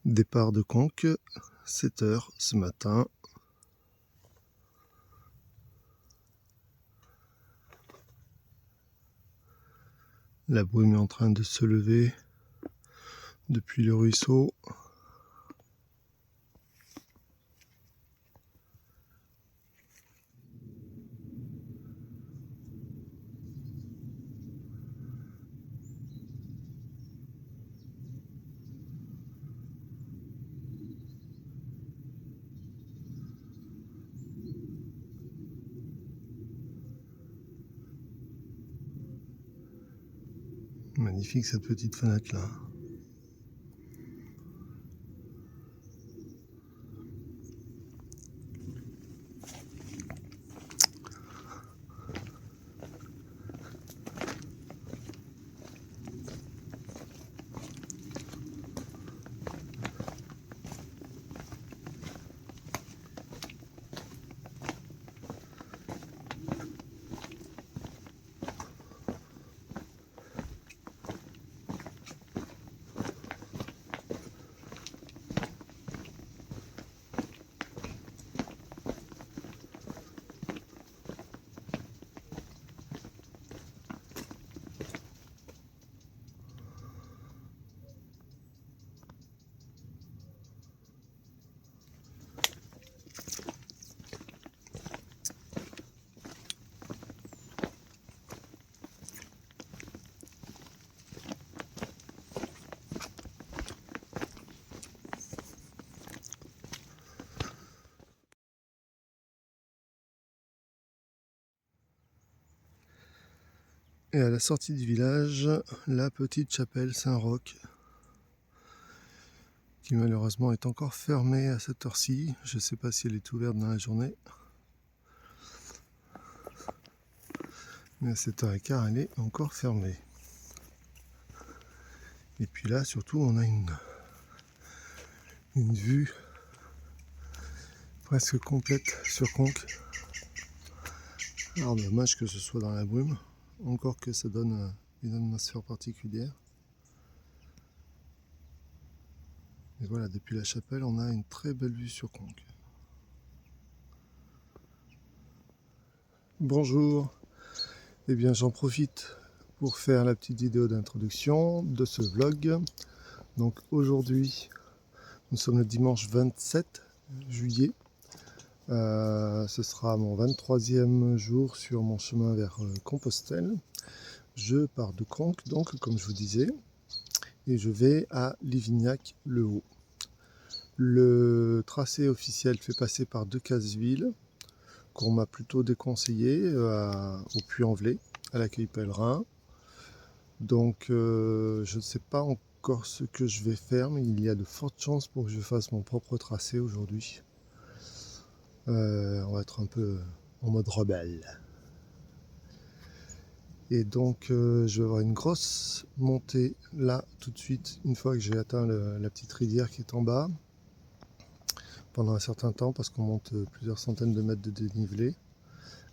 Départ de Conques, 7h ce matin. La brume est en train de se lever depuis le ruisseau. Magnifique cette petite fenêtre là. Et à la sortie du village, la petite chapelle Saint-Roch, qui malheureusement est encore fermée à cette heure-ci. Je ne sais pas si elle est ouverte dans la journée. Mais à 7h15, elle est encore fermée. Et puis là, surtout, on a une vue presque complète sur Conques. Alors dommage que ce soit dans la brume, encore que ça donne une atmosphère particulière. Et voilà, depuis la chapelle, on a une très belle vue sur Conques. Bonjour, eh bien j'en profite pour faire la petite vidéo d'introduction de ce vlog. Donc aujourd'hui, nous sommes le dimanche 27 juillet. Ce sera mon 23e jour sur mon chemin vers Compostelle. Je pars de Conques, donc comme je vous disais, et je vais à Livignac-le-Haut. Le tracé officiel fait passer par Decazeville, qu'on m'a plutôt déconseillé au Puy-en-Velay, à l'accueil pèlerin. Donc je ne sais pas encore ce que je vais faire, mais il y a de fortes chances pour que je fasse mon propre tracé aujourd'hui. On va être un peu en mode rebelle. Et donc je vais avoir une grosse montée là tout de suite, une fois que j'ai atteint la petite rivière qui est en bas, pendant un certain temps, parce qu'on monte plusieurs centaines de mètres de dénivelé.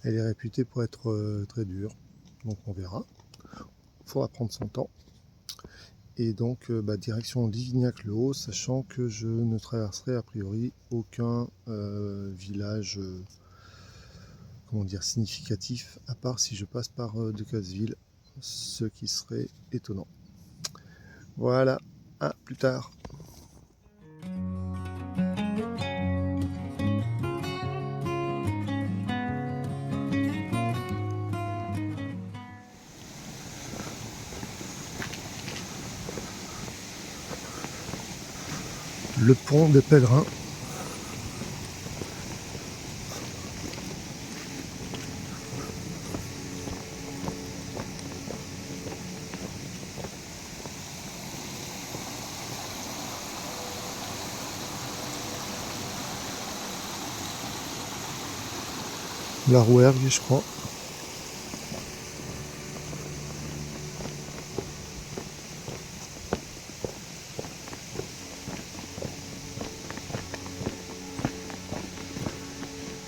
Elle est réputée pour être très dure, donc on verra. Il faudra prendre son temps. Et donc direction Livignac-le-Haut, sachant que je ne traverserai a priori aucun village significatif, à part si je passe par Decazeville, ce qui serait étonnant. Voilà, à plus tard. Le pont des pèlerins. La Rouergue, je crois.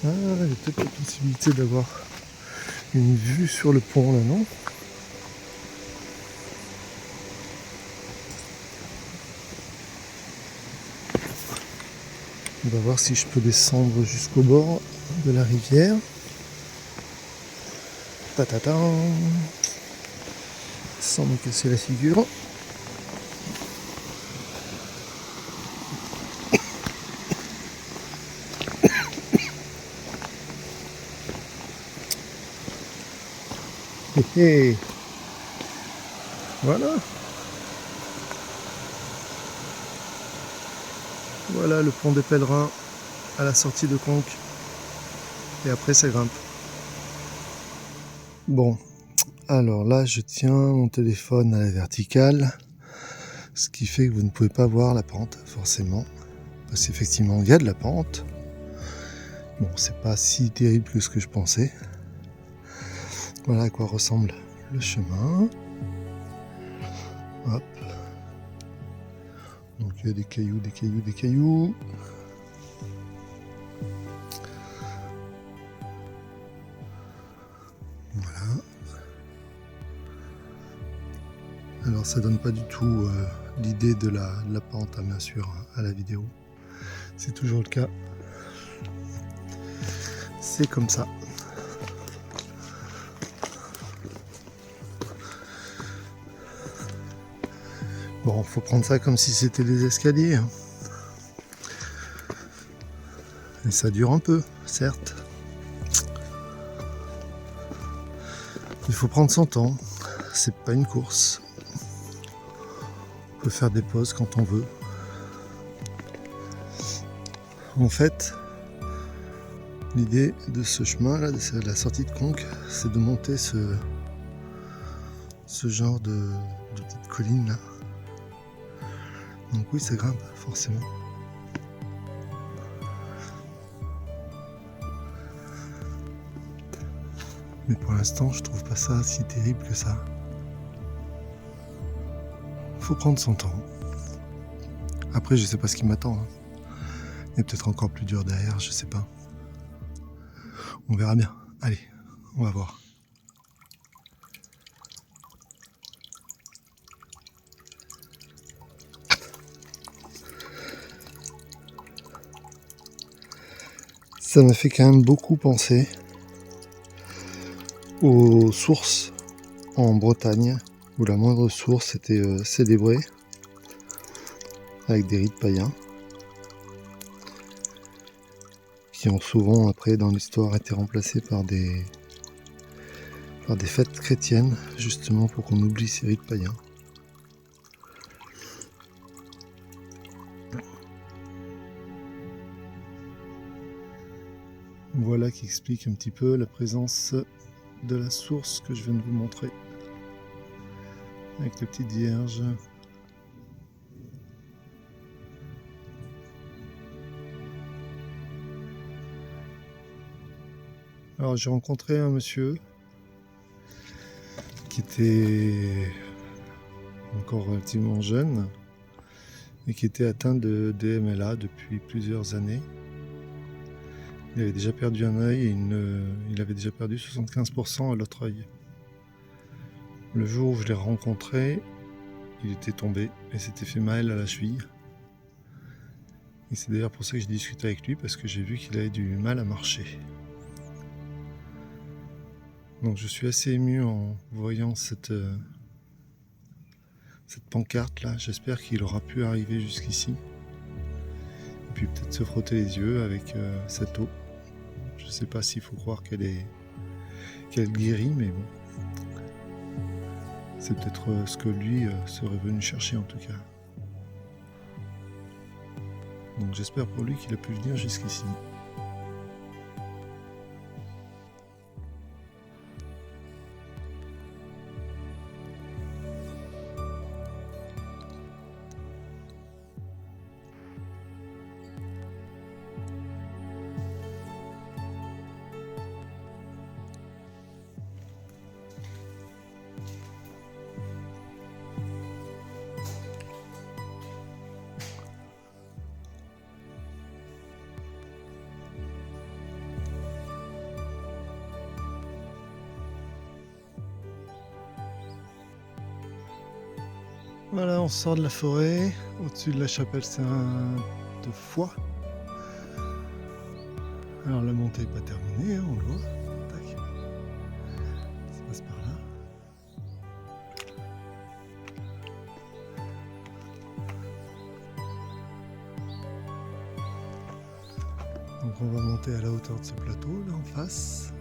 Ah, il y a peut-être la possibilité d'avoir une vue sur le pont là, non? On va voir si je peux descendre jusqu'au bord de la rivière. Tatatam. Sans me casser la figure. Hé hé. Voilà. Voilà le pont des Pèlerins à la sortie de Conques. Et après ça grimpe. Bon, alors là je tiens mon téléphone à la verticale, ce qui fait que vous ne pouvez pas voir la pente forcément, parce qu'effectivement il y a de la pente. Bon, c'est pas si terrible que ce que je pensais. Voilà à quoi ressemble le chemin. Hop. Donc il y a des cailloux, des cailloux, des cailloux. Voilà. Alors ça donne pas du tout l'idée de la pente, hein, bien sûr, à la vidéo. C'est toujours le cas. C'est comme ça. Bon, faut prendre ça comme si c'était des escaliers. Hein. Et ça dure un peu, certes. Il faut prendre son temps. C'est pas une course. On peut faire des pauses quand on veut. En fait, l'idée de ce chemin là, de la sortie de Conques, c'est de monter ce genre de petite colline là. Donc oui, ça grimpe forcément. Mais pour l'instant, je trouve pas ça si terrible que ça. Faut prendre son temps. Après, je sais pas ce qui m'attend. Hein. Il y a peut-être encore plus dur derrière, je sais pas. On verra bien. Allez, on va voir. Ça m'a fait quand même beaucoup penser aux sources en Bretagne, où la moindre source était célébrée avec des rites païens, qui ont souvent après dans l'histoire été remplacés par des fêtes chrétiennes, justement pour qu'on oublie ces rites païens. Voilà qui explique un petit peu la présence de la source que je viens de vous montrer, avec la petite vierge. Alors j'ai rencontré un monsieur qui était encore relativement jeune et qui était atteint de DMLA depuis plusieurs années. Il avait déjà perdu un œil et il avait déjà perdu 75% à l'autre œil. Le jour où je l'ai rencontré, il était tombé et s'était fait mal à la cheville. Et c'est d'ailleurs pour ça que j'ai discuté avec lui, parce que j'ai vu qu'il avait du mal à marcher. Donc je suis assez ému en voyant cette pancarte là. J'espère qu'il aura pu arriver jusqu'ici. Et puis peut-être se frotter les yeux avec cette eau. Je ne sais pas s'il faut croire qu'elle guérit, mais bon. C'est peut-être ce que lui serait venu chercher en tout cas. Donc j'espère pour lui qu'il a pu venir jusqu'ici. Voilà, on sort de la forêt, au-dessus de la chapelle Saint-Foy. Alors la montée n'est pas terminée, hein, on le voit. Tac. Ça passe par là. Donc on va monter à la hauteur de ce plateau là en face.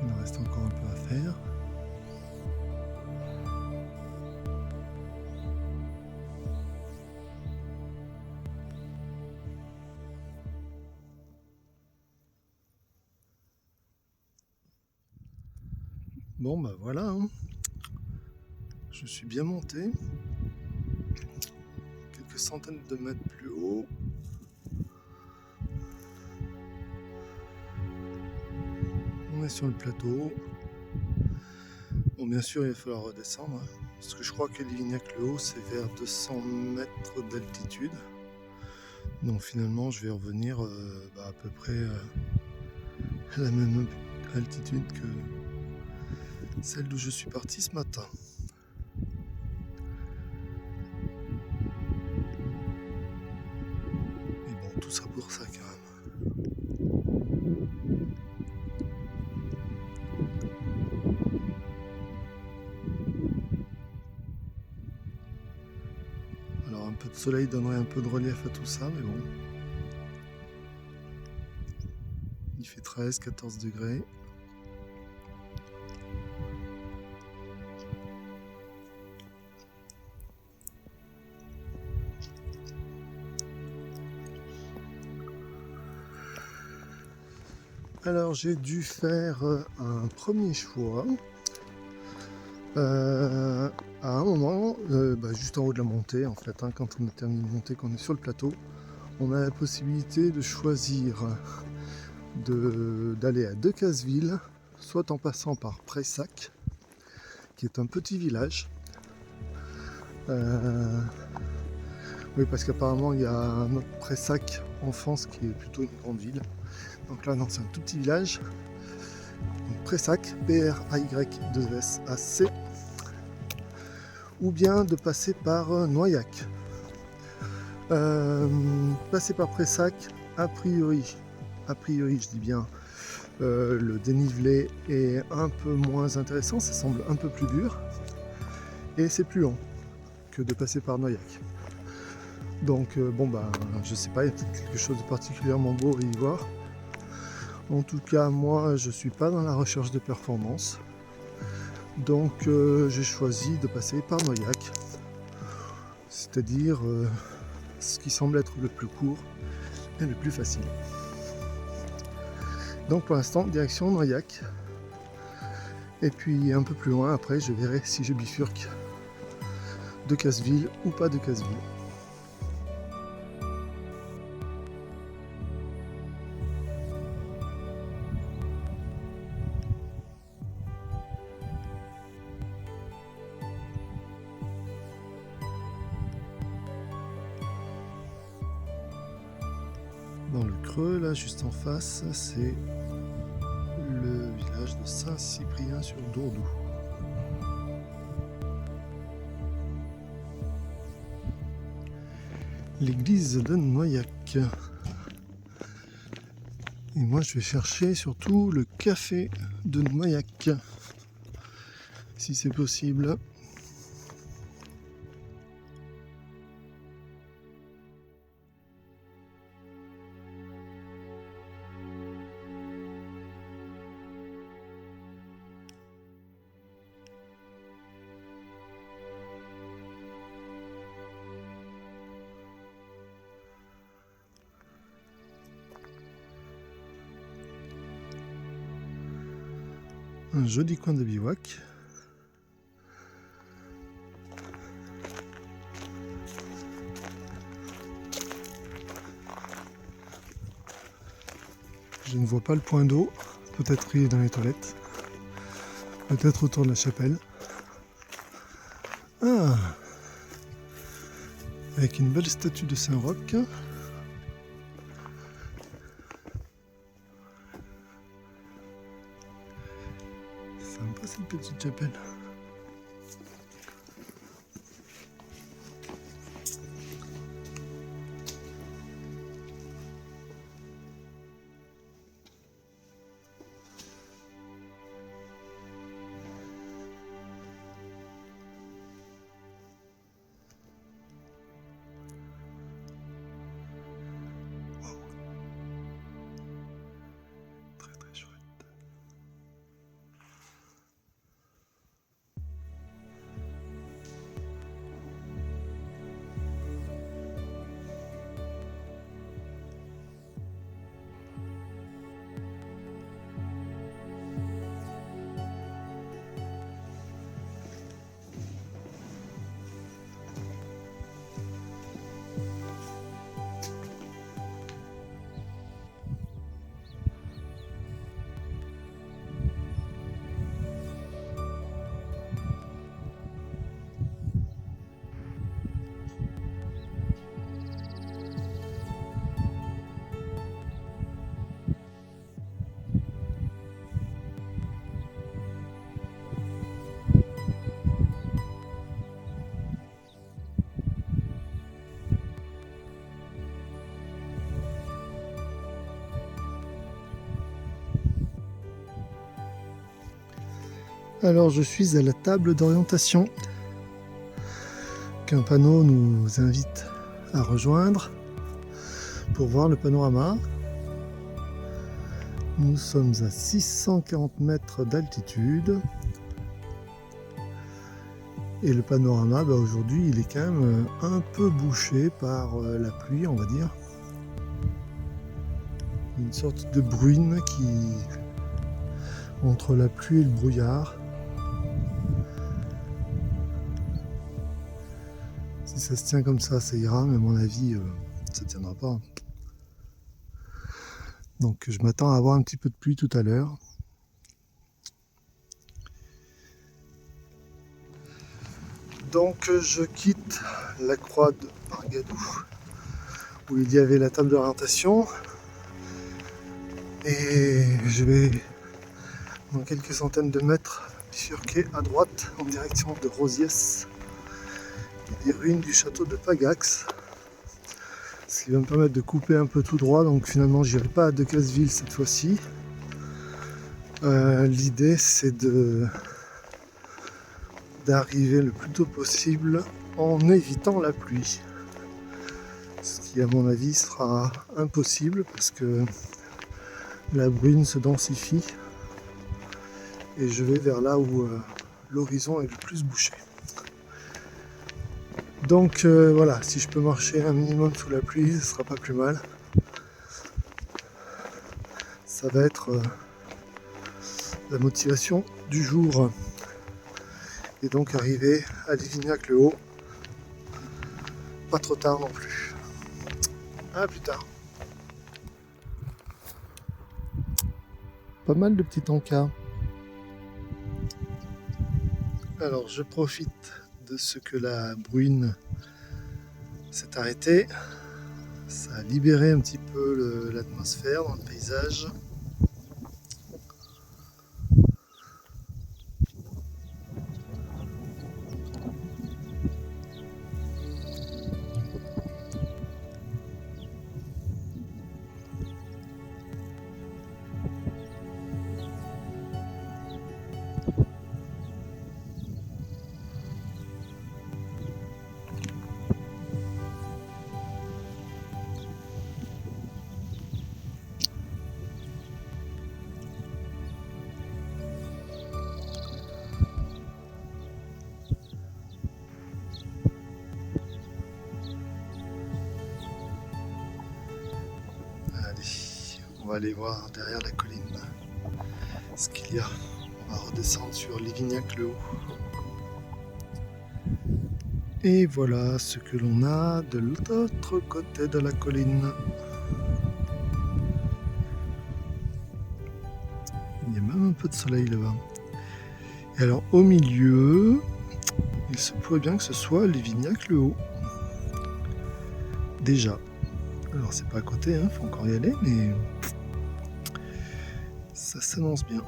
Il en reste encore un peu à faire. Bon bah voilà, hein. Je suis bien monté. Quelques centaines de mètres plus haut. On est sur le plateau. Bon, bien sûr, il va falloir redescendre, hein, parce que je crois que Lignac-le-Haut, c'est vers 200 mètres d'altitude. Donc finalement, je vais revenir à peu près à la même altitude que celle d'où je suis parti ce matin. Mais bon, tout ça pour ça quand même. Alors un peu de soleil donnerait un peu de relief à tout ça, mais bon. Il fait 13-14 degrés. Alors j'ai dû faire un premier choix à un moment, juste en haut de la montée en fait, hein, quand on a terminé de monter, qu'on est sur le plateau, on a la possibilité de choisir d'aller à Decazeville, soit en passant par Prayssac, qui est un petit village. Oui, parce qu'apparemment il y a un autre Prayssac en France qui est plutôt une grande ville. Donc là non, c'est un tout petit village. Donc Prayssac, P-R-A-Y-2-S-A-C, ou bien de passer par Noyac. Passer par Prayssac, a priori je dis bien, le dénivelé est un peu moins intéressant, ça semble un peu plus dur, et c'est plus long que de passer par Noyac. Donc je sais pas, il y a peut-être quelque chose de particulièrement beau à y voir. En tout cas, moi, je suis pas dans la recherche de performance, donc j'ai choisi de passer par Noyac, c'est-à-dire ce qui semble être le plus court et le plus facile. Donc pour l'instant, direction Noyac. Et puis un peu plus loin, après, je verrai si je bifurque Decazeville ou pas Decazeville. Dans le creux, là, juste en face, c'est le village de Saint-Cyprien-sur-Dourdou. L'église de Noyac. Et moi, je vais chercher surtout le café de Noyac, si c'est possible. Un joli coin de bivouac. Je ne vois pas le point d'eau, peut-être il est dans les toilettes, peut-être autour de la chapelle. Ah, avec une belle statue de Saint-Roch. Sympa cette petite chapelle. Alors je suis à la table d'orientation qu'un panneau nous invite à rejoindre pour voir le panorama. Nous sommes à 640 mètres d'altitude et le panorama aujourd'hui il est quand même un peu bouché par la pluie, on va dire. Une sorte de bruine qui entre la pluie et le brouillard. Si ça se tient comme ça ira, mais à mon avis ça ne tiendra pas. Donc je m'attends à avoir un petit peu de pluie tout à l'heure. Donc je quitte la croix de Pargadou où il y avait la table d'orientation et je vais dans quelques centaines de mètres bifurquer à droite en direction de Rosiès et des ruines du château de Pagax, ce qui va me permettre de couper un peu tout droit. Donc finalement j'irai pas à Decazeville cette fois-ci. L'idée c'est d'arriver le plus tôt possible en évitant la pluie, ce qui à mon avis sera impossible parce que la bruine se densifie et je vais vers là où l'horizon est le plus bouché. Donc voilà, si je peux marcher un minimum sous la pluie, ce sera pas plus mal. Ça va être la motivation du jour. Et donc arriver à Livignac-le-Haut, pas trop tard non plus. À plus tard. Pas mal de petits encas. Alors je profite de ce que la bruine s'est arrêtée. Ça a libéré un petit peu l'atmosphère dans le paysage. Allez, on va aller voir derrière la colline ce qu'il y a. On va redescendre sur Livignac-le-Haut. Et voilà ce que l'on a de l'autre côté de la colline. Il y a même un peu de soleil là-bas. Et alors au milieu, il se pourrait bien que ce soit Livignac-le-Haut. Déjà. Alors c'est pas à côté, hein, faut encore y aller, mais ça s'annonce bien.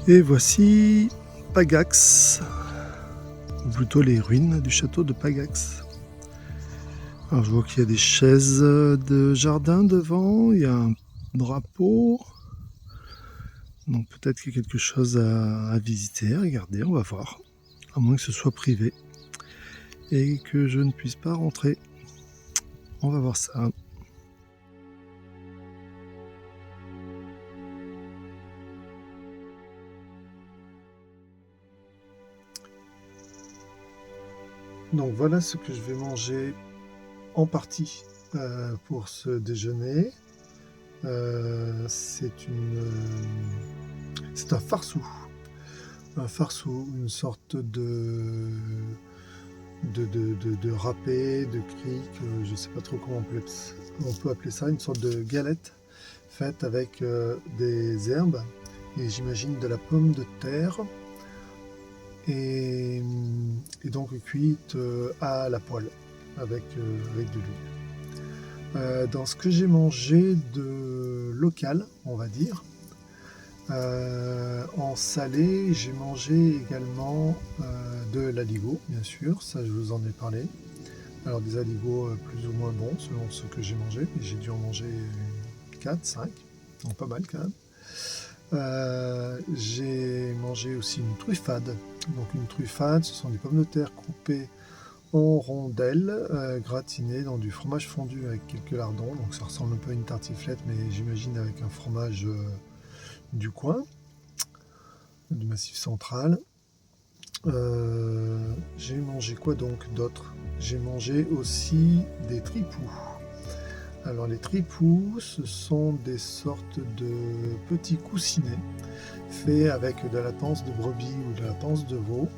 Et voici Pagax, ou plutôt les ruines du château de Pagax. Alors je vois qu'il y a des chaises de jardin devant, il y a un drapeau. Donc peut-être qu'il y a quelque chose à visiter, à regarder, on va voir. À moins que ce soit privé et que je ne puisse pas rentrer. On va voir ça. Donc voilà ce que je vais manger en partie pour ce déjeuner. C'est un farsou. Un farsou, une sorte de râpé, de cric, je ne sais pas trop comment on peut appeler ça, une sorte de galette faite avec des herbes et j'imagine de la pomme de terre et donc cuite à la poêle avec de l'huile. Dans ce que j'ai mangé de local, on va dire, En salé, j'ai mangé également de l'aligot, bien sûr, ça je vous en ai parlé. Alors des aligots plus ou moins bons selon ce que j'ai mangé, mais j'ai dû en manger 4, 5, donc pas mal quand même. J'ai mangé aussi une truffade. Donc une truffade, ce sont des pommes de terre coupées en rondelles, gratinées dans du fromage fondu avec quelques lardons. Donc ça ressemble un peu à une tartiflette, mais j'imagine avec un fromage du coin, du Massif central. J'ai mangé quoi donc d'autre? J'ai mangé aussi des tripous. Alors les tripous, ce sont des sortes de petits coussinets faits avec de la panse de brebis ou de la panse de veau.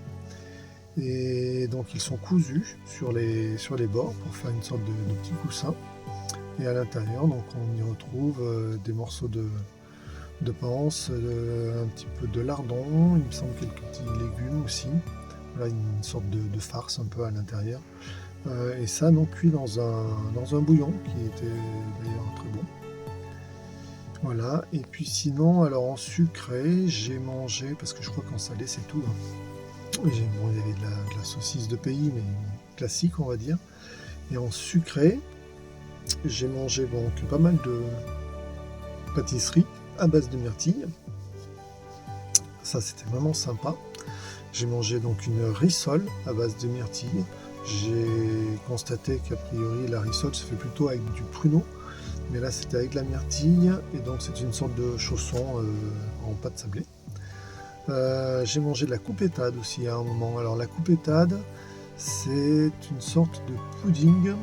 Et donc ils sont cousus sur les bords pour faire une sorte de petit coussin. Et à l'intérieur, donc on y retrouve des morceaux de panse, un petit peu de lardon, il me semble quelques petits légumes aussi. Voilà, une sorte de farce un peu à l'intérieur. Et ça donc cuit dans un bouillon qui était d'ailleurs très bon. Voilà, et puis sinon, alors en sucré, j'ai mangé, parce que je crois qu'en salé c'est tout, hein. Bon, il y avait de la saucisse de pays, mais classique on va dire. Et en sucré, j'ai mangé donc pas mal de pâtisseries à base de myrtille. Ça c'était vraiment sympa. J'ai mangé donc une rissole à base de myrtille. J'ai constaté qu'a priori la rissole se fait plutôt avec du pruneau, mais là c'était avec la myrtille, et donc c'est une sorte de chausson en pâte sablée. J'ai mangé de la coupétade aussi à un moment. Alors la coupétade, c'est une sorte de pudding,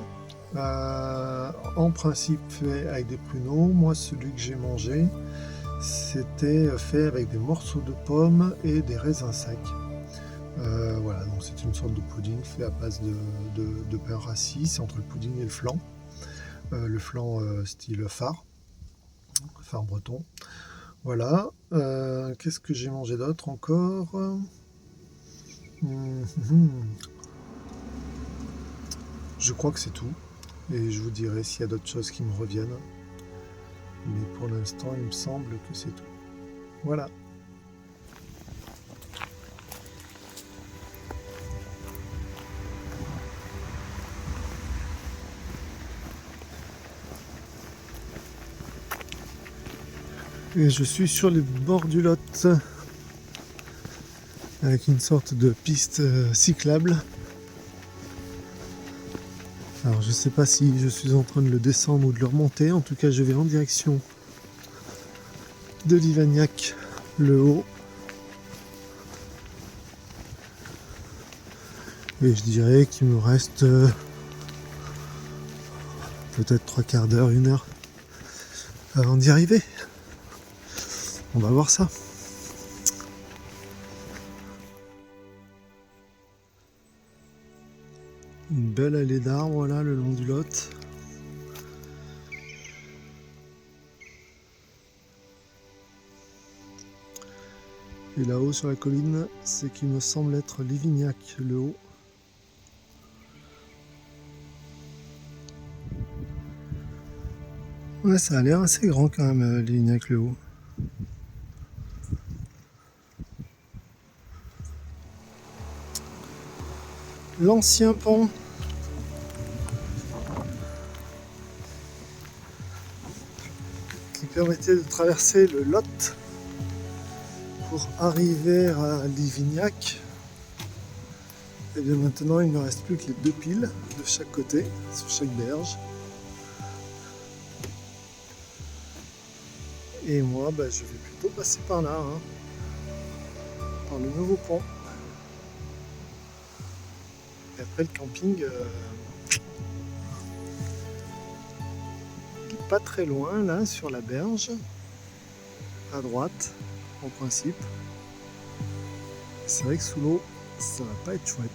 en principe fait avec des pruneaux. Moi celui que j'ai mangé, c'était fait avec des morceaux de pommes et des raisins secs. Voilà, donc c'est une sorte de pudding fait à base de pain rassis, c'est entre le pudding et le flan. Le flan style phare breton. Voilà. Qu'est-ce que j'ai mangé d'autre encore? Je crois que c'est tout. Et je vous dirai s'il y a d'autres choses qui me reviennent. Mais pour l'instant, il me semble que c'est tout. Voilà. Et je suis sur les bords du Lot, avec une sorte de piste cyclable. Alors je sais pas si je suis en train de le descendre ou de le remonter, en tout cas je vais en direction de Livagnac, le haut. Et je dirais qu'il me reste peut-être 3/4 d'heure, 1 heure avant d'y arriver. On va voir ça. Une belle allée d'arbres là le long du Lot. Et là-haut sur la colline, c'est qui me semble être Livignac, le haut. Ouais, ça a l'air assez grand quand même, Livignac, le haut. L'ancien pont. Qui permettait de traverser le Lot pour arriver à Livignac. Et bien maintenant, il ne reste plus que les 2 piles de chaque côté, sur chaque berge. Et moi, je vais plutôt passer par là, hein, par le nouveau pont. Et après, le camping, il n'est pas très loin, là, sur la berge, à droite, en principe. C'est vrai que sous l'eau, ça va pas être chouette.